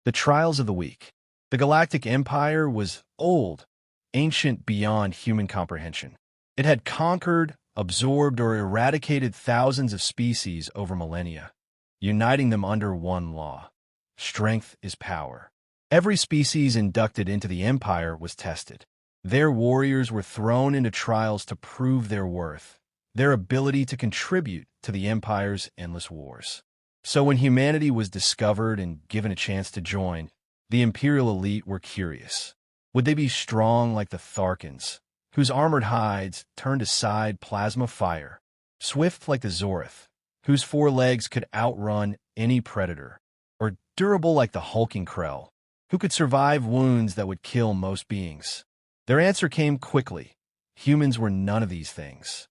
The trials of the week. The Galactic Empire was old, ancient beyond human comprehension. It had conquered, absorbed, or eradicated thousands of species over millennia, uniting them under one law. Strength is power. Every species inducted into the Empire was tested. Their warriors were thrown into trials to prove their worth, their ability to contribute to the Empire's endless wars. So when humanity was discovered and given a chance to join, the Imperial elite were curious. Would they be strong like the Tharkans, whose armored hides turned aside plasma fire, swift like the Zorath, whose four legs could outrun any predator, or durable like the hulking Krell, who could survive wounds that would kill most beings? Their answer came quickly. Humans were none of these things.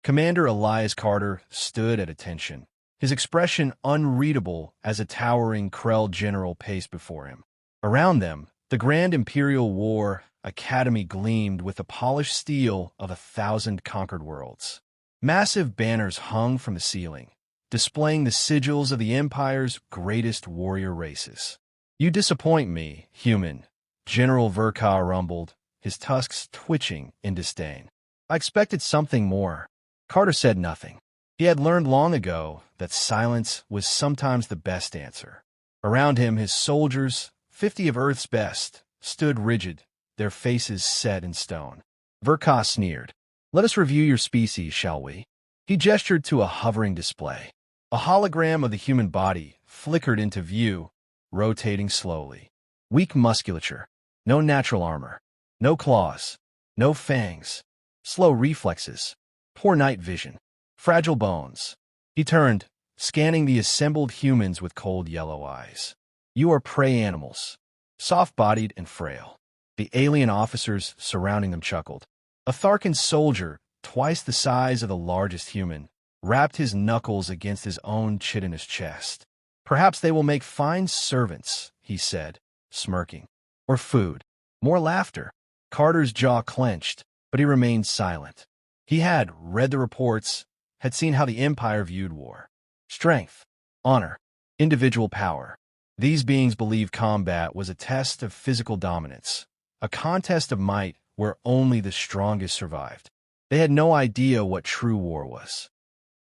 Commander Elias Carter stood at attention, his expression unreadable as a towering Krell general paced before him. Around them, the Grand Imperial War Academy gleamed with the polished steel of 1,000 conquered worlds. Massive banners hung from the ceiling, displaying the sigils of the Empire's greatest warrior races. "You disappoint me, human," General Verka rumbled, his tusks twitching in disdain. "I expected something more." Carter said nothing. He had learned long ago that silence was sometimes the best answer. Around him, his soldiers, 50 of Earth's best, stood rigid, their faces set in stone. Verka sneered. "Let us review your species, shall we?" He gestured to a hovering display. A hologram of the human body flickered into view, rotating slowly. Weak musculature, no natural armor, no claws, no fangs, slow reflexes, poor night vision, fragile bones. He turned, scanning the assembled humans with cold yellow eyes. "You are prey animals, soft-bodied and frail." The alien officers surrounding them chuckled. A Tharkan soldier, twice the size of the largest human, rapped his knuckles against his own chitinous chest. "Perhaps they will make fine servants," he said, smirking. "Or food." More laughter. Carter's jaw clenched, but he remained silent. He had read the reports, had seen how the Empire viewed war. Strength, honor, individual power. These beings believed combat was a test of physical dominance, a contest of might where only the strongest survived. They had no idea what true war was.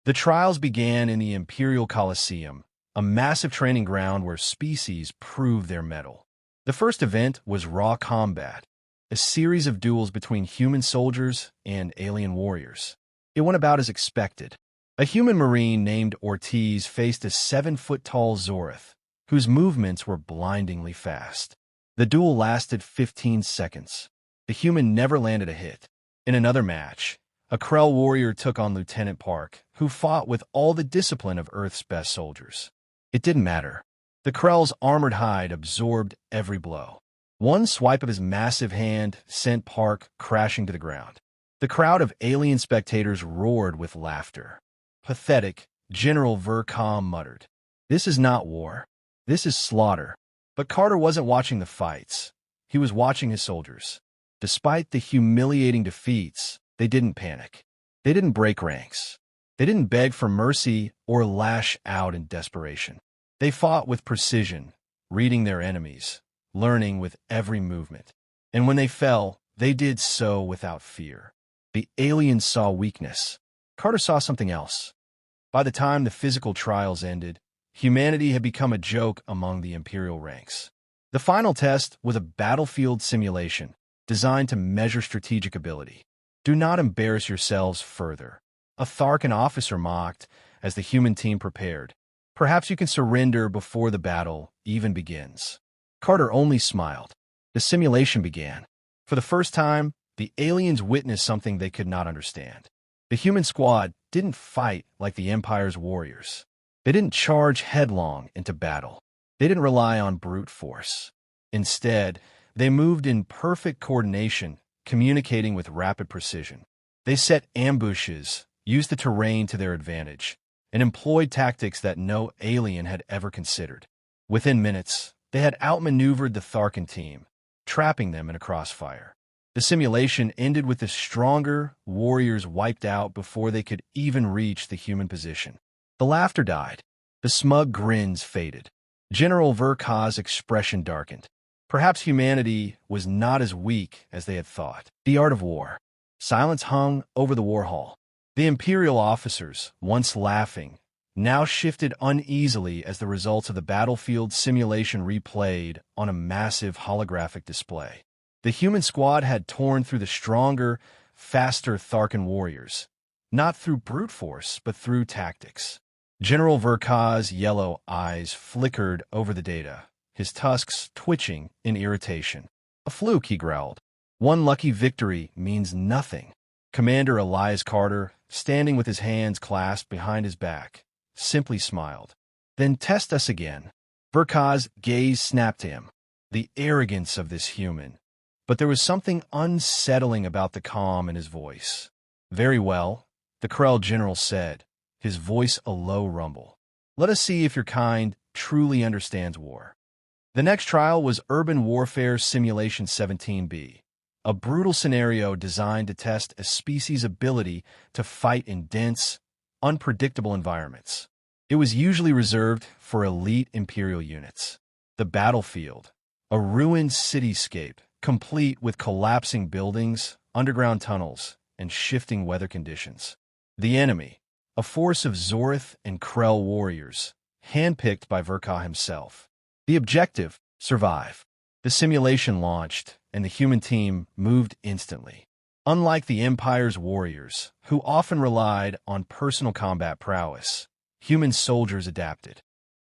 The trials began in the Imperial Colosseum, a massive training ground where species proved their mettle. The first event was raw combat, a series of duels between human soldiers and alien warriors. It went about as expected. A human marine named Ortiz faced a 7-foot-tall Zorath, whose movements were blindingly fast. The duel lasted 15 seconds. The human never landed a hit. In another match, a Krell warrior took on Lieutenant Park, who fought with all the discipline of Earth's best soldiers. It didn't matter. The Krell's armored hide absorbed every blow. One swipe of his massive hand sent Park crashing to the ground. The crowd of alien spectators roared with laughter. "Pathetic," General Verka muttered. "This is not war. This is slaughter." But Carter wasn't watching the fights. He was watching his soldiers. Despite the humiliating defeats, they didn't panic. They didn't break ranks. They didn't beg for mercy or lash out in desperation. They fought with precision, reading their enemies, learning with every movement. And when they fell, they did so without fear. The aliens saw weakness. Carter saw something else. By the time the physical trials ended, humanity had become a joke among the Imperial ranks. The final test was a battlefield simulation designed to measure strategic ability. "Do not embarrass yourselves further," a Tharkan officer mocked as the human team prepared. "Perhaps you can surrender before the battle even begins." Carter only smiled. The simulation began. For the first time, the aliens witnessed something they could not understand. The human squad didn't fight like the Empire's warriors. They didn't charge headlong into battle. They didn't rely on brute force. Instead, they moved in perfect coordination, communicating with rapid precision. They set ambushes, used the terrain to their advantage, and employed tactics that no alien had ever considered. Within minutes, they had outmaneuvered the Tharkan team, trapping them in a crossfire. The simulation ended with the stronger warriors wiped out before they could even reach the human position. The laughter died. The smug grins faded. General Verka's expression darkened. Perhaps humanity was not as weak as they had thought. The art of war. Silence hung over the war hall. The Imperial officers, once laughing, now shifted uneasily as the results of the battlefield simulation replayed on a massive holographic display. The human squad had torn through the stronger, faster Tharkan warriors, not through brute force, but through tactics. General Verka's yellow eyes flickered over the data, his tusks twitching in irritation. A fluke, he growled. One lucky victory means nothing. Commander Elias Carter, standing with his hands clasped behind his back, simply smiled. Then test us again. Verka's gaze snapped to him. The arrogance of this human. But there was something unsettling about the calm in his voice. Very well, the Krell general said, his voice a low rumble. Let us see if your kind truly understands war. The next trial was Urban Warfare Simulation 17B, a brutal scenario designed to test a species' ability to fight in dense, unpredictable environments. It was usually reserved for elite Imperial units. The battlefield, a ruined cityscape, complete with collapsing buildings, underground tunnels, and shifting weather conditions. The enemy, a force of Zorith and Krell warriors, handpicked by Verka himself. The objective, survive. The simulation launched, and the human team moved instantly. Unlike the Empire's warriors, who often relied on personal combat prowess, human soldiers adapted.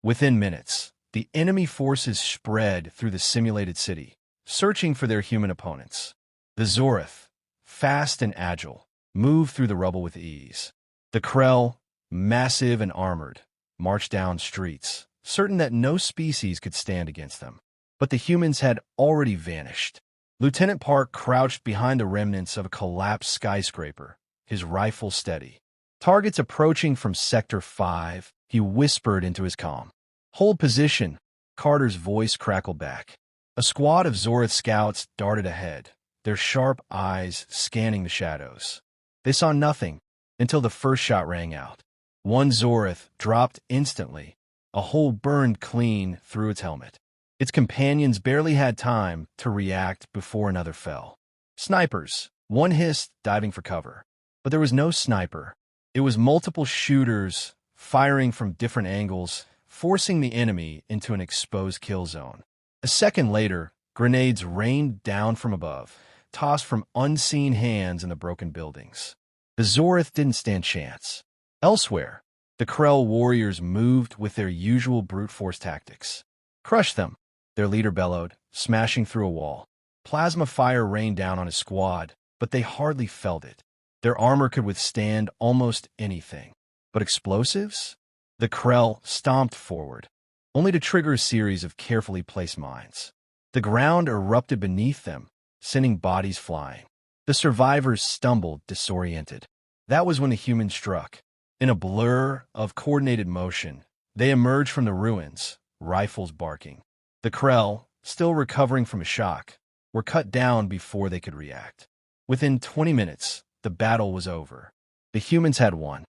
Within minutes, the enemy forces spread through the simulated city, searching for their human opponents. The Zorith, fast and agile, moved through the rubble with ease. The Krell, massive and armored, marched down streets, certain that no species could stand against them. But the humans had already vanished. Lieutenant Park crouched behind the remnants of a collapsed skyscraper, his rifle steady. Targets approaching from Sector 5, he whispered into his comm. Hold position, Carter's voice crackled back. A squad of Zorith scouts darted ahead, their sharp eyes scanning the shadows. They saw nothing until the first shot rang out. One Zorith dropped instantly, a hole burned clean through its helmet. Its companions barely had time to react before another fell. Snipers, one hissed, diving for cover. But there was no sniper. It was multiple shooters firing from different angles, forcing the enemy into an exposed kill zone. A second later, grenades rained down from above, tossed from unseen hands in the broken buildings. The Zorith didn't stand chance. Elsewhere, the Krell warriors moved with their usual brute force tactics. Crush them, their leader bellowed, smashing through a wall. Plasma fire rained down on his squad, but they hardly felt it. Their armor could withstand almost anything. But explosives? The Krell stomped forward, only to trigger a series of carefully placed mines. The ground erupted beneath them, sending bodies flying. The survivors stumbled, disoriented. That was when the humans struck. In a blur of coordinated motion, they emerged from the ruins, rifles barking. The Krell, still recovering from a shock, were cut down before they could react. Within 20 minutes, the battle was over. The humans had won.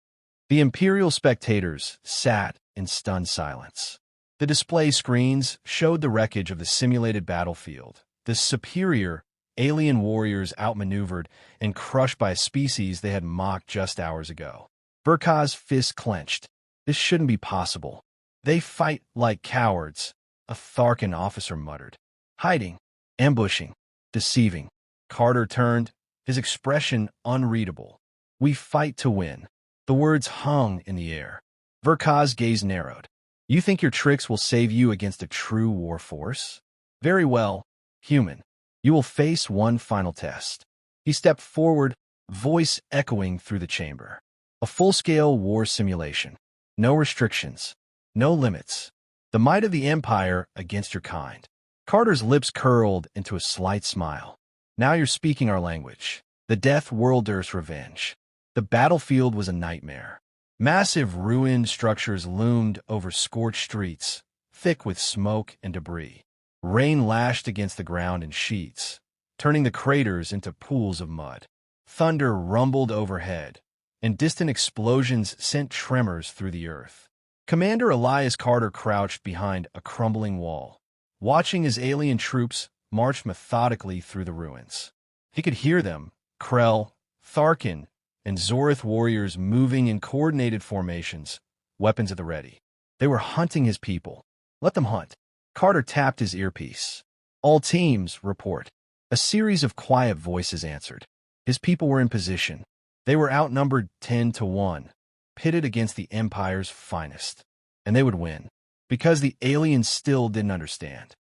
The Imperial spectators sat in stunned silence. The display screens showed the wreckage of the simulated battlefield. The superior alien warriors outmaneuvered and crushed by a species they had mocked just hours ago. Verka's fist clenched. This shouldn't be possible. They fight like cowards, a Tharkan officer muttered. Hiding, ambushing, deceiving. Carter turned, his expression unreadable. We fight to win. The words hung in the air. Verka's gaze narrowed. You think your tricks will save you against a true war force? Very well, human. You will face one final test. He stepped forward, voice echoing through the chamber. A full-scale war simulation. No restrictions. No limits. The might of the Empire against your kind. Carter's lips curled into a slight smile. Now you're speaking our language. The Death Worlder's revenge. The battlefield was a nightmare. Massive ruined structures loomed over scorched streets, thick with smoke and debris. Rain lashed against the ground in sheets, turning the craters into pools of mud. Thunder rumbled overhead, and distant explosions sent tremors through the earth. Commander Elias Carter crouched behind a crumbling wall, watching as alien troops marched methodically through the ruins. He could hear them, Krell, Tharkin, and Zorith warriors moving in coordinated formations, weapons at the ready. They were hunting his people. Let them hunt. Carter tapped his earpiece. All teams, report. A series of quiet voices answered. His people were in position. They were outnumbered 10-1, pitted against the Empire's finest. And they would win, because the aliens still didn't understand.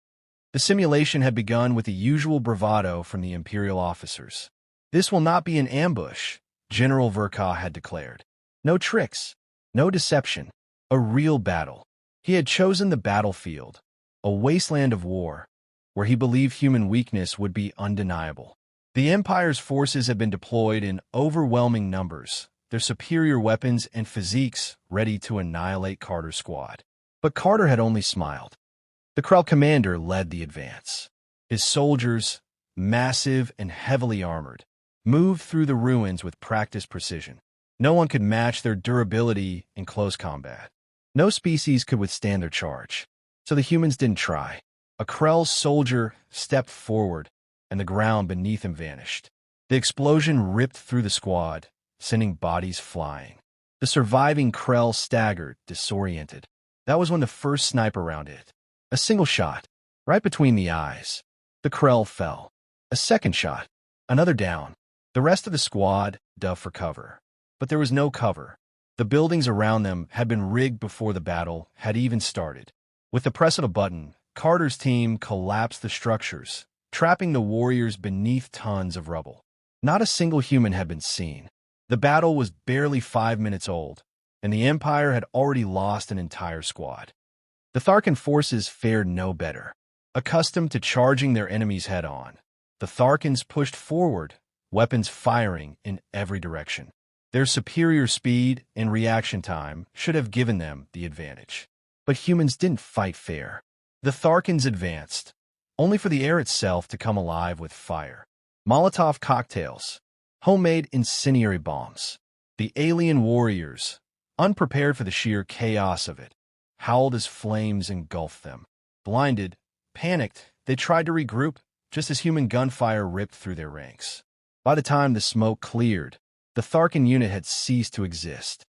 The simulation had begun with the usual bravado from the Imperial officers. This will not be an ambush, General Verka had declared. No tricks, no deception, a real battle. He had chosen the battlefield, a wasteland of war, where he believed human weakness would be undeniable. The Empire's forces had been deployed in overwhelming numbers, their superior weapons and physiques ready to annihilate Carter's squad. But Carter had only smiled. The Krell commander led the advance. His soldiers, massive and heavily armored, moved through the ruins with practiced precision. No one could match their durability in close combat. No species could withstand their charge, so the humans didn't try. A Krell soldier stepped forward, and the ground beneath him vanished. The explosion ripped through the squad, sending bodies flying. The surviving Krell staggered, disoriented. That was when the first sniper round hit. A single shot, right between the eyes. The Krell fell. A second shot, another down. The rest of the squad dove for cover. But there was no cover. The buildings around them had been rigged before the battle had even started. With the press of a button, Carter's team collapsed the structures, trapping the warriors beneath tons of rubble. Not a single human had been seen. The battle was barely 5 minutes old, and the Empire had already lost an entire squad. The Tharkin forces fared no better. Accustomed to charging their enemies head-on, the Tharkins pushed forward, weapons firing in every direction. Their superior speed and reaction time should have given them the advantage. But humans didn't fight fair. The Tharkins advanced, only for the air itself to come alive with fire. Molotov cocktails, homemade incendiary bombs. The alien warriors, unprepared for the sheer chaos of it, howled as flames engulfed them. Blinded, panicked, they tried to regroup, just as human gunfire ripped through their ranks. By the time the smoke cleared, the Tharkin unit had ceased to exist.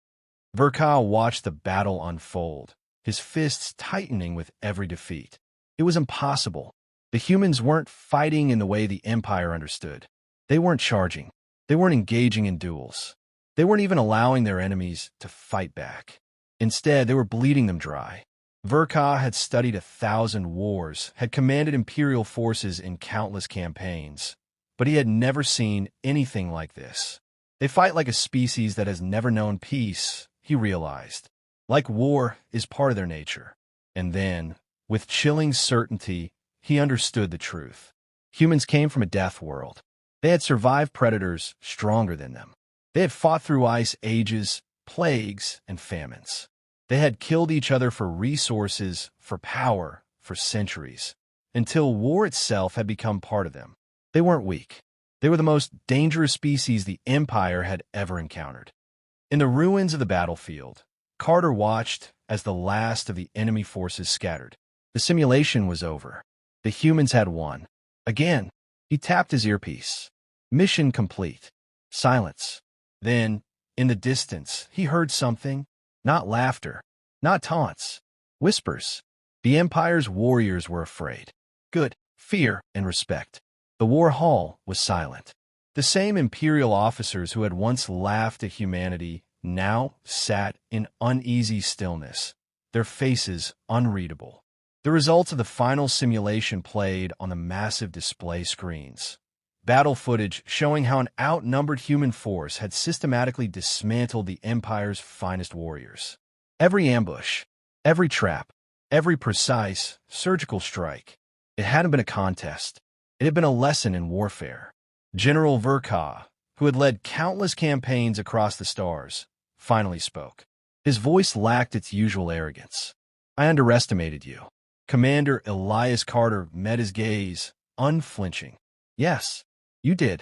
Verka watched the battle unfold, his fists tightening with every defeat. It was impossible. The humans weren't fighting in the way the Empire understood. They weren't charging. They weren't engaging in duels. They weren't even allowing their enemies to fight back. Instead, they were bleeding them dry. Verka had studied 1,000 wars, had commanded Imperial forces in countless campaigns, but he had never seen anything like this. They fight like a species that has never known peace, he realized. Like war is part of their nature. And then, with chilling certainty, he understood the truth. Humans came from a death world. They had survived predators stronger than them. They had fought through ice ages, plagues, and famines. They had killed each other for resources, for power, for centuries, until war itself had become part of them. They weren't weak. They were the most dangerous species the Empire had ever encountered. In the ruins of the battlefield, Carter watched as the last of the enemy forces scattered. The simulation was over. The humans had won. Again, he tapped his earpiece. Mission complete. Silence. Then, in the distance, he heard something. Not laughter. Not taunts. Whispers. The Empire's warriors were afraid. Good. Fear and respect. The war hall was silent. The same Imperial officers who had once laughed at humanity now sat in uneasy stillness, their faces unreadable. The results of the final simulation played on the massive display screens. Battle footage showing how an outnumbered human force had systematically dismantled the Empire's finest warriors. Every ambush, every trap, every precise, surgical strike. It hadn't been a contest. It had been a lesson in warfare. General Verka, who had led countless campaigns across the stars, finally spoke. His voice lacked its usual arrogance. I underestimated you. Commander Elias Carter met his gaze, unflinching. Yes, you did.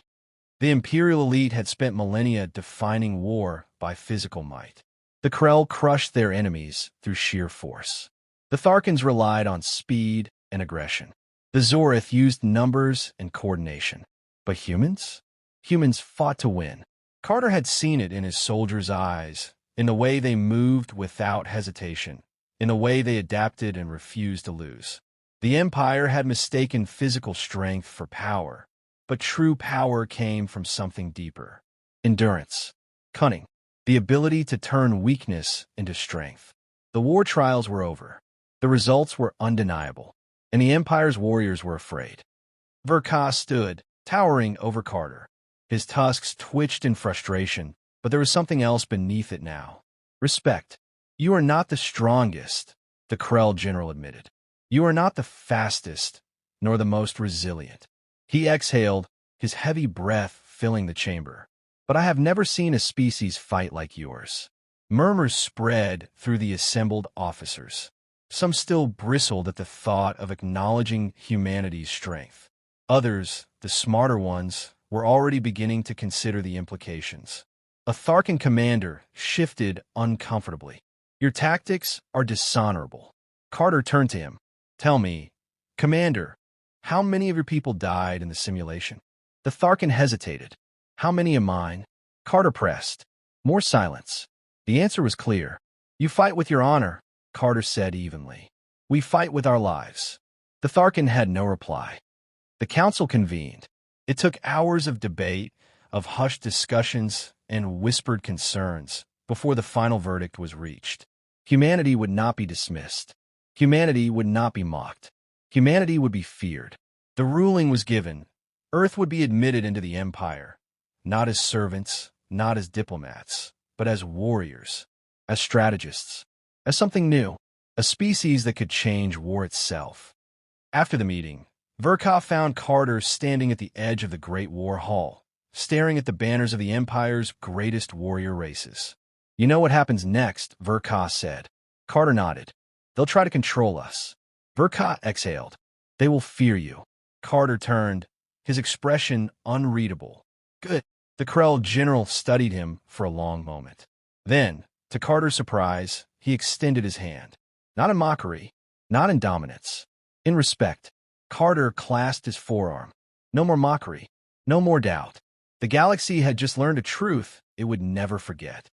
The Imperial elite had spent millennia defining war by physical might. The Krell crushed their enemies through sheer force. The Tharkans relied on speed and aggression. The Zorith used numbers and coordination. But humans? Humans fought to win. Carter had seen it in his soldiers' eyes, in the way they moved without hesitation, in the way they adapted and refused to lose. The Empire had mistaken physical strength for power, but true power came from something deeper. Endurance, cunning, the ability to turn weakness into strength. The war trials were over. The results were undeniable, and the Empire's warriors were afraid. Verka stood, towering over Carter. His tusks twitched in frustration, but there was something else beneath it now. Respect. You are not the strongest, the Krell general admitted. You are not the fastest, nor the most resilient. He exhaled, his heavy breath filling the chamber. But I have never seen a species fight like yours. Murmurs spread through the assembled officers. Some still bristled at the thought of acknowledging humanity's strength. Others, the smarter ones, were already beginning to consider the implications. A Tharkan commander shifted uncomfortably. Your tactics are dishonorable. Carter turned to him. Tell me, Commander, how many of your people died in the simulation? The Tharkan hesitated. How many of mine? Carter pressed. More silence. The answer was clear. You fight with your honor, Carter said evenly. We fight with our lives. The Tharkan had no reply. The council convened. It took hours of debate, of hushed discussions, and whispered concerns before the final verdict was reached. Humanity would not be dismissed. Humanity would not be mocked. Humanity would be feared. The ruling was given. Earth would be admitted into the Empire, not as servants, not as diplomats, but as warriors, as strategists, as something new, a species that could change war itself. After the meeting, Verka found Carter standing at the edge of the Great War Hall, staring at the banners of the Empire's greatest warrior races. You know what happens next, Verka said. Carter nodded. They'll try to control us. Verka exhaled. They will fear you. Carter turned, his expression unreadable. Good. The Krell general studied him for a long moment. Then, to Carter's surprise, he extended his hand. Not in mockery, not in dominance. In respect. Carter clasped his forearm. No more mockery. No more doubt. The galaxy had just learned a truth it would never forget.